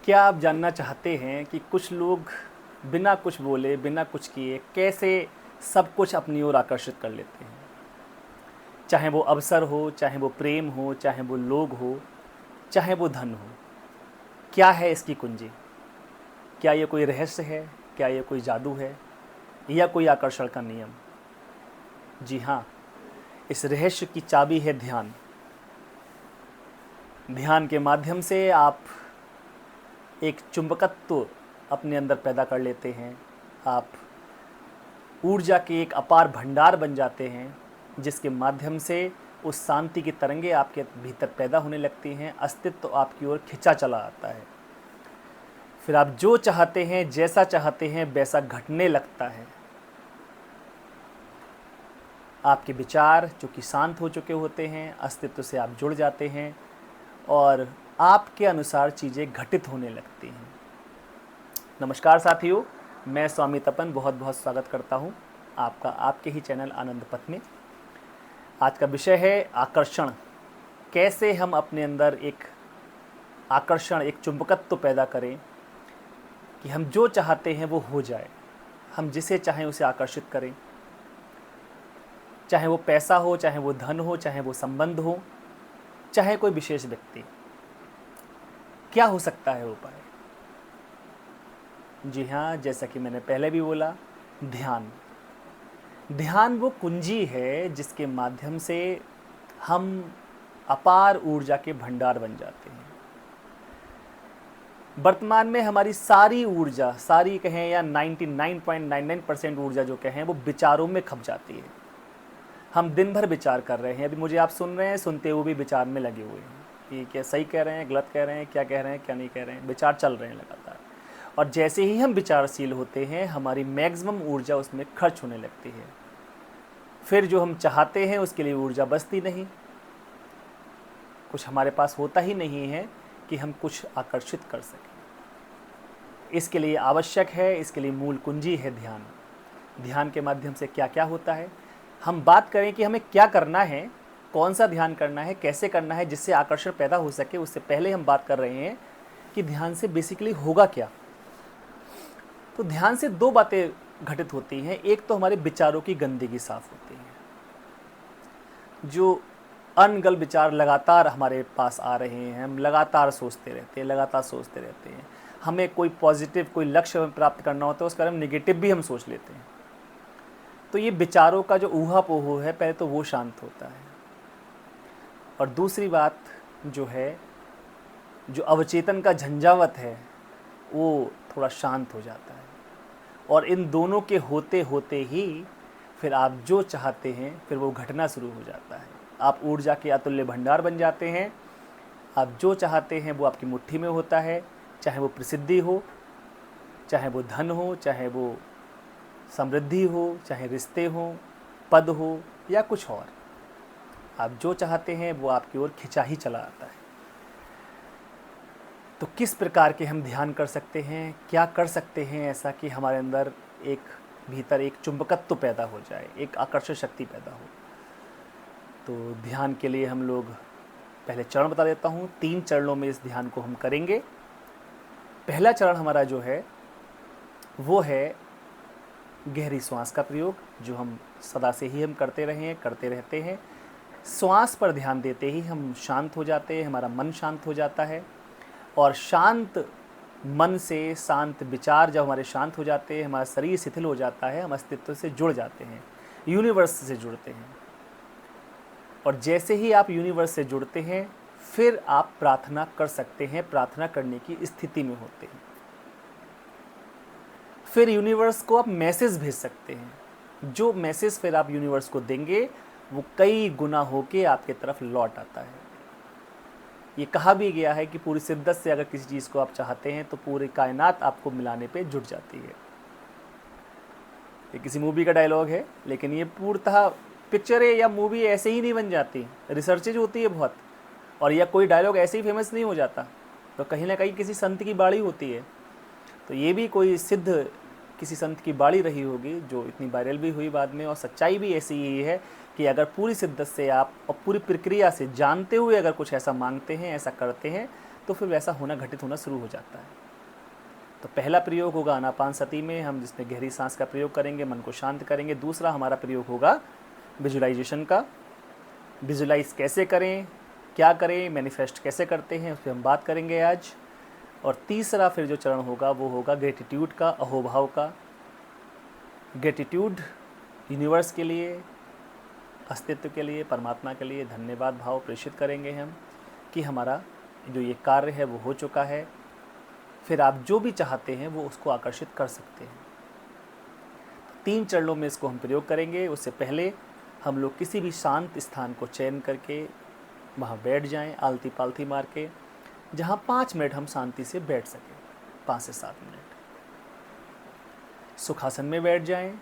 क्या आप जानना चाहते हैं कि कुछ लोग बिना कुछ बोले, बिना कुछ किए कैसे सब कुछ अपनी ओर आकर्षित कर लेते हैं? चाहे वो अवसर हो, चाहे वो प्रेम हो, चाहे वो लोग हो, चाहे वो धन हो। क्या है इसकी कुंजी? क्या ये कोई रहस्य है? क्या ये कोई जादू है या कोई आकर्षण का नियम? जी हाँ, इस रहस्य की चाबी है ध्यान। ध्यान के माध्यम से आप एक चुंबकत्व अपने अंदर पैदा कर लेते हैं। आप ऊर्जा के एक अपार भंडार बन जाते हैं, जिसके माध्यम से उस शांति की तरंगे आपके भीतर पैदा होने लगती हैं। अस्तित्व आपकी ओर खिंचा चला आता है। फिर आप जो चाहते हैं, जैसा चाहते हैं, वैसा घटने लगता है। आपके विचार जो कि शांत हो चुके होते हैं, अस्तित्व से आप जुड़ जाते हैं और आपके अनुसार चीज़ें घटित होने लगती हैं। नमस्कार साथियों, मैं स्वामी तपन बहुत बहुत स्वागत करता हूं आपका आपके ही चैनल आनंद पथ में। आज का विषय है आकर्षण। कैसे हम अपने अंदर एक आकर्षण, एक चुंबकत्व पैदा करें कि हम जो चाहते हैं वो हो जाए। हम जिसे चाहें उसे आकर्षित करें, चाहे वो पैसा हो, चाहे वो धन हो, चाहे वो संबंध हो, चाहे कोई विशेष व्यक्ति। क्या हो सकता है उपाय? जी हाँ, जैसा कि मैंने पहले भी बोला, ध्यान। ध्यान वो कुंजी है जिसके माध्यम से हम अपार ऊर्जा के भंडार बन जाते हैं। वर्तमान में हमारी सारी ऊर्जा, सारी कहें या 99.99% ऊर्जा जो कहें, वो विचारों में खप जाती है। हम दिन भर विचार कर रहे हैं। अभी मुझे आप सुन रहे हैं, सुनते हुए भी विचार में लगे हुए हैं कि क्या सही कह रहे हैं, गलत कह रहे हैं, क्या कह रहे हैं, क्या नहीं कह रहे हैं। विचार चल रहे हैं लगातार। और जैसे ही हम विचारशील होते हैं, हमारी मैक्सिमम ऊर्जा उसमें खर्च होने लगती है। फिर जो हम चाहते हैं उसके लिए ऊर्जा बचती नहीं। कुछ हमारे पास होता ही नहीं है कि हम कुछ आकर्षित कर सकें। इसके लिए आवश्यक है, इसके लिए मूल कुंजी है ध्यान। ध्यान के माध्यम से क्या क्या होता है, हम बात करें कि हमें क्या करना है, कौन सा ध्यान करना है, कैसे करना है जिससे आकर्षण पैदा हो सके। उससे पहले हम बात कर रहे हैं कि ध्यान से बेसिकली होगा क्या। तो ध्यान से दो बातें घटित होती हैं। एक तो हमारे विचारों की गंदगी साफ होती है। जो अनगल विचार लगातार हमारे पास आ रहे हैं, हम लगातार सोचते रहते हैं, लगातार सोचते रहते हैं। हमें कोई पॉजिटिव, कोई लक्ष्य प्राप्त करना होता है, उसका हम नेगेटिव भी हम सोच लेते हैं। तो ये विचारों का जो ऊहापोह है, पहले तो वो शांत होता है। और दूसरी बात जो है, जो अवचेतन का झंझावत है, वो थोड़ा शांत हो जाता है। और इन दोनों के होते होते ही फिर आप जो चाहते हैं फिर वो घटना शुरू हो जाता है। आप ऊर्जा के अतुल्य भंडार बन जाते हैं। आप जो चाहते हैं वो आपकी मुट्ठी में होता है। चाहे वो प्रसिद्धि हो, चाहे वो धन हो, चाहे वो समृद्धि हो, चाहे रिश्ते हो, पद हो या कुछ और। आप जो चाहते हैं वो आपकी ओर खिंचा ही चला आता है। तो किस प्रकार के हम ध्यान कर सकते हैं, क्या कर सकते हैं ऐसा कि हमारे अंदर एक भीतर एक चुंबकत्व पैदा हो जाए, एक आकर्षण शक्ति पैदा हो। तो ध्यान के लिए हम लोग पहले चरण बता देता हूँ। 3 चरणों में इस ध्यान को हम करेंगे। पहला चरण हमारा जो है वो है गहरी श्वास का प्रयोग, जो हम सदा से ही हम करते रहे हैं, करते रहते हैं। श्वास पर ध्यान देते ही हम शांत हो जाते हैं, हमारा मन शांत हो जाता है। और शांत मन से शांत विचार जब हमारे शांत हो जाते हैं, हमारा शरीर शिथिल हो जाता है, हम अस्तित्व से जुड़ जाते हैं, यूनिवर्स से जुड़ते हैं। और जैसे ही आप यूनिवर्स से जुड़ते हैं, फिर आप प्रार्थना कर सकते हैं, प्रार्थना करने की स्थिति में होते हैं। फिर यूनिवर्स को आप मैसेज भेज सकते हैं। जो मैसेज फिर आप यूनिवर्स को देंगे वो कई गुना होके आपके तरफ लौट आता है। ये कहा भी गया है कि पूरी शिद्दत से अगर किसी चीज़ को आप चाहते हैं तो पूरी कायनात आपको मिलाने पे जुट जाती है। ये किसी मूवी का डायलॉग है, लेकिन ये पूर्णतः पिक्चर है या मूवी ऐसे ही नहीं बन जाती, रिसर्चेज होती है बहुत। और या कोई डायलॉग ऐसे ही फेमस नहीं हो जाता, तो कहीं ना कहीं किसी संत की बाणी होती है। तो ये भी कोई सिद्ध किसी संत की बाणी रही होगी जो इतनी वायरल भी हुई बाद में, और सच्चाई भी ऐसी ही है कि अगर पूरी शिद्दत से आप और पूरी प्रक्रिया से जानते हुए अगर कुछ ऐसा मांगते हैं, ऐसा करते हैं, तो फिर वैसा होना, घटित होना शुरू हो जाता है। तो पहला प्रयोग होगा आनापानसति में, हम जिसमें गहरी सांस का प्रयोग करेंगे, मन को शांत करेंगे। दूसरा हमारा प्रयोग होगा विजुलाइजेशन का। विजुलाइज कैसे करें, क्या करें, मैनिफेस्ट कैसे करते हैं, उस पर हम बात करेंगे आज। और तीसरा फिर जो चरण होगा वो होगा ग्रेटिट्यूड का, अहोभाव का। ग्रेटिट्यूड यूनिवर्स के लिए, अस्तित्व के लिए, परमात्मा के लिए धन्यवाद भाव प्रेषित करेंगे हम कि हमारा जो ये कार्य है वो हो चुका है। फिर आप जो भी चाहते हैं वो उसको आकर्षित कर सकते हैं। 3 चरणों में इसको हम प्रयोग करेंगे। उससे पहले हम लोग किसी भी शांत स्थान को चयन करके वहाँ बैठ जाएं, आलती पालती मार के, जहाँ 5 मिनट हम शांति से बैठ सकें, 5 से 7 मिनट। सुखासन में बैठ जाएं,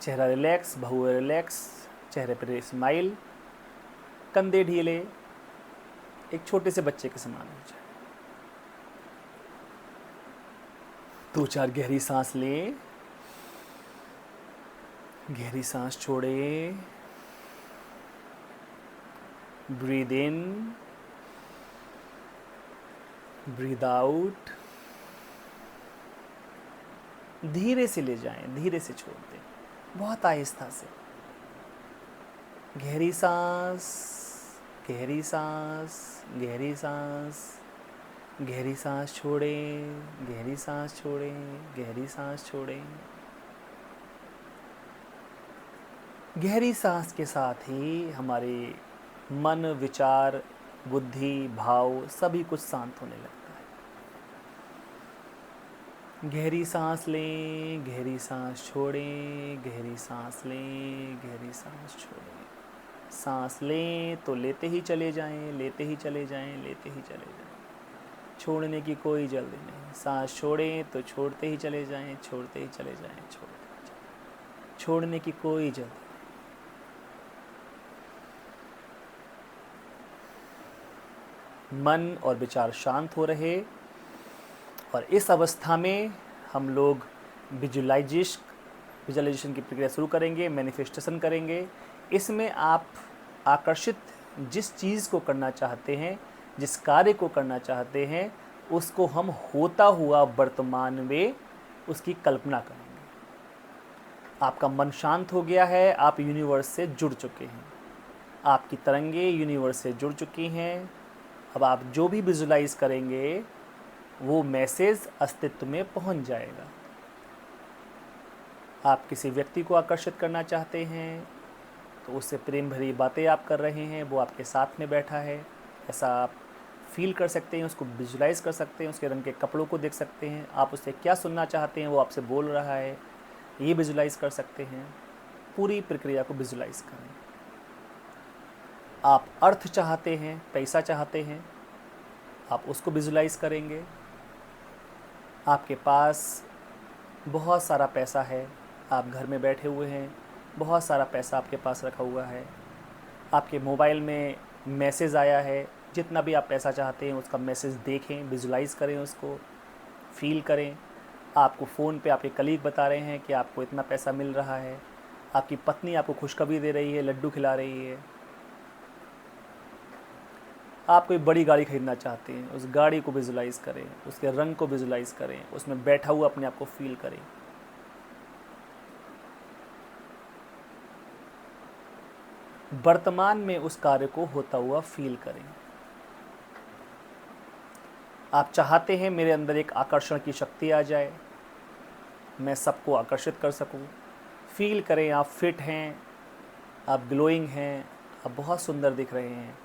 चेहरा रिलैक्स, बहु रिलैक्स, चेहरे पर स्माइल, कंधे ढीले, एक छोटे से बच्चे के समान हो जाए। 2-4 गहरी सांस लें, गहरी सांस छोड़ें, ब्रीद इन, ब्रीद आउट। धीरे से ले जाएं, धीरे से छोड़ दें, बहुत आहिस्ता से। गहरी सांस, गहरी सांस, गहरी सांस, गहरी सांस छोड़ें, गहरी सांस छोड़ें, गहरी सांस छोड़ें। गहरी सांस के साथ ही हमारे मन, विचार, बुद्धि, भाव सभी कुछ शांत होने लगता है। गहरी सांस लें, गहरी सांस छोड़ें, गहरी सांस लें, गहरी सांस छोड़ें। सांस लें तो लेते ही चले जाएं, लेते ही चले जाएं, लेते ही चले जाएं, छोड़ने की कोई जल्दी नहीं। सांस छोड़ें तो छोड़ते ही चले जाएं, छोड़ते ही चले जाएं, छोड़ते ही चले जाएं, छोड़ने की कोई जल्दी नहीं। मन और विचार शांत हो रहे, और इस अवस्था में हम लोग विजुलाइजेशन की प्रक्रिया शुरू करेंगे, मैनिफेस्टेशन करेंगे। इसमें आप आकर्षित जिस चीज़ को करना चाहते हैं, जिस कार्य को करना चाहते हैं, उसको हम होता हुआ वर्तमान में उसकी कल्पना करेंगे। आपका मन शांत हो गया है, आप यूनिवर्स से जुड़ चुके हैं, आपकी तरंगे यूनिवर्स से जुड़ चुकी हैं। अब आप जो भी विजुलाइज करेंगे वो मैसेज अस्तित्व में पहुंच जाएगा। आप किसी व्यक्ति को आकर्षित करना चाहते हैं तो उससे प्रेम भरी बातें आप कर रहे हैं, वो आपके साथ में बैठा है, ऐसा आप फील कर सकते हैं, उसको विजुलाइज कर सकते हैं, उसके रंग के कपड़ों को देख सकते हैं, आप उससे क्या सुनना चाहते हैं वो आपसे बोल रहा है, ये विजुलाइज कर सकते हैं। पूरी प्रक्रिया को विजुलाइज करें। आप अर्थ चाहते हैं, पैसा चाहते हैं, आप उसको विजुलाइज करेंगे। आपके पास बहुत सारा पैसा है, आप घर में बैठे हुए हैं, बहुत सारा पैसा आपके पास रखा हुआ है, आपके मोबाइल में मैसेज आया है, जितना भी आप पैसा चाहते हैं उसका मैसेज देखें, विजुलाइज करें, उसको फील करें। आपको फ़ोन पे आपके कलीग बता रहे हैं कि आपको इतना पैसा मिल रहा है, आपकी पत्नी आपको खुशखबरी दे रही है, लड्डू खिला रही है। आप कोई बड़ी गाड़ी खरीदना चाहते हैं, उस गाड़ी को विजुलाइज करें, उसके रंग को विजुलाइज करें, उसमें बैठा हुआ अपने आप को फील करें। वर्तमान में उस कार्य को होता हुआ फील करें। आप चाहते हैं मेरे अंदर एक आकर्षण की शक्ति आ जाए, मैं सबको आकर्षित कर सकूं। फील करें आप फिट हैं, आप ग्लोइंग हैं, आप बहुत सुंदर दिख रहे हैं।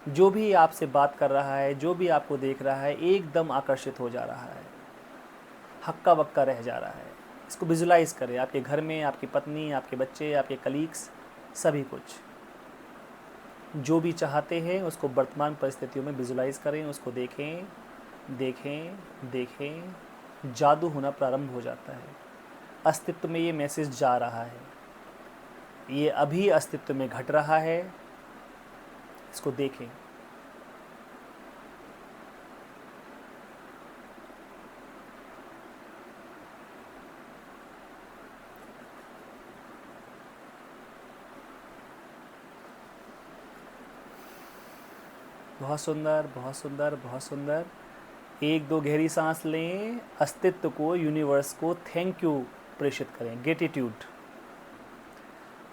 जो भी आपसे बात कर रहा है, जो भी आपको देख रहा है, एकदम आकर्षित हो जा रहा है, हक्का बक्का रह जा रहा है। इसको विजुलाइज करें, आपके घर में आपकी पत्नी, आपके बच्चे, आपके कलीग्स, सभी कुछ जो भी चाहते हैं उसको वर्तमान परिस्थितियों में विजुलाइज करें, उसको देखें, देखें, देखें। जादू होना प्रारंभ हो जाता है। अस्तित्व में ये मैसेज जा रहा है, ये अभी अस्तित्व में घट रहा है, इसको देखें। बहुत सुंदर, बहुत सुंदर, बहुत सुंदर। एक दो गहरी सांस लें, अस्तित्व को, यूनिवर्स को थैंक यू प्रेषित करें, ग्रेटिट्यूड।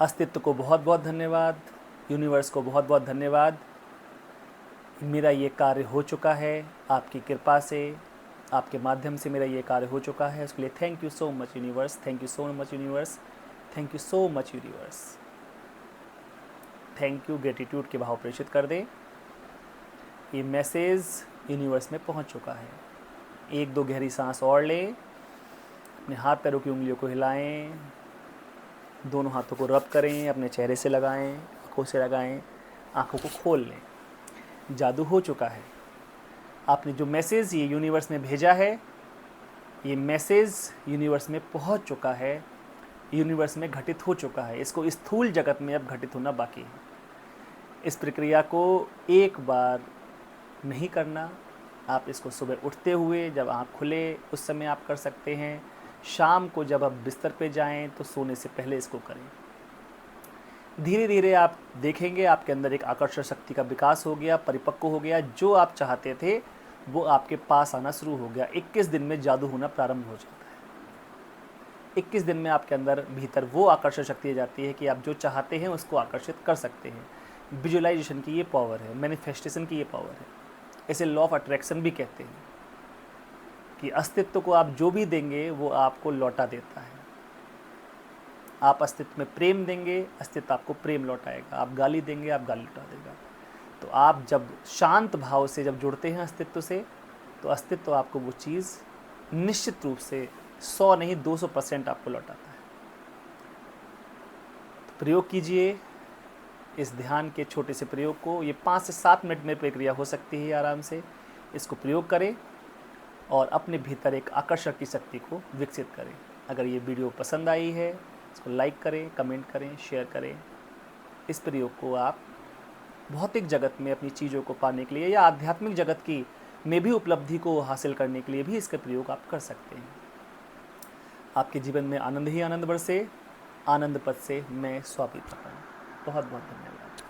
अस्तित्व को बहुत बहुत धन्यवाद, यूनिवर्स को बहुत बहुत धन्यवाद, मेरा ये कार्य हो चुका है, आपकी कृपा से, आपके माध्यम से मेरा ये कार्य हो चुका है, उसके लिए thank you so much universe, thank you so much universe, thank you so much universe. Thank you, gratitude के भाव प्रेषित कर दें। ये मैसेज यूनिवर्स में पहुंच चुका है। एक दो गहरी सांस और लें, अपने हाथ पैरों की उंगलियों को हिलाएं, दोनों हाथों को रब करें, अपने चेहरे से लगाएं, आँखों से लगाएं, आँखों को खोल लें। जादू हो चुका है। आपने जो मैसेज ये यूनिवर्स में भेजा है, ये मैसेज यूनिवर्स में पहुंच चुका है, यूनिवर्स में घटित हो चुका है। इसको स्थूल जगत में अब घटित होना बाकी है। इस प्रक्रिया को एक बार नहीं करना, आप इसको सुबह उठते हुए जब आँख खुले उस समय आप कर सकते हैं, शाम को जब आप बिस्तर पे जाएं तो सोने से पहले इसको करें। धीरे धीरे आप देखेंगे आपके अंदर एक आकर्षण शक्ति का विकास हो गया, परिपक्व हो गया। जो आप चाहते थे वो आपके पास आना शुरू हो गया। 21 दिन में जादू होना प्रारंभ हो जाता है। 21 दिन में आपके अंदर भीतर वो आकर्षण शक्ति आ जाती है कि आप जो चाहते हैं उसको आकर्षित कर सकते हैं। विजुअलाइजेशन की ये पावर है, मैनिफेस्टेशन की ये पावर है। इसे लॉ ऑफ अट्रैक्शन भी कहते हैं कि अस्तित्व को आप जो भी देंगे वो आपको लौटा देता है। आप अस्तित्व में प्रेम देंगे, अस्तित्व आपको प्रेम लौटाएगा। आप गाली देंगे, आप गाली लौटा देगा। तो आप जब शांत भाव से जब जुड़ते हैं अस्तित्व से, तो अस्तित्व आपको वो चीज़ निश्चित रूप से 100 नहीं 200% आपको लौटाता है। तो प्रयोग कीजिए इस ध्यान के छोटे से प्रयोग को। ये 5 से 7 मिनट में प्रक्रिया हो सकती है आराम से। इसको प्रयोग करें और अपने भीतर एक आकर्षण की शक्ति को विकसित करें। अगर ये वीडियो पसंद आई है इसको लाइक करें, कमेंट करें, शेयर करें। इस प्रयोग को आप भौतिक जगत में अपनी चीज़ों को पाने के लिए या आध्यात्मिक जगत की में भी उपलब्धि को हासिल करने के लिए भी इसका प्रयोग आप कर सकते हैं। आपके जीवन में आनंद ही आनंद बरसे। आनंद पद से मैं स्वाति हूँ। बहुत बहुत धन्यवाद।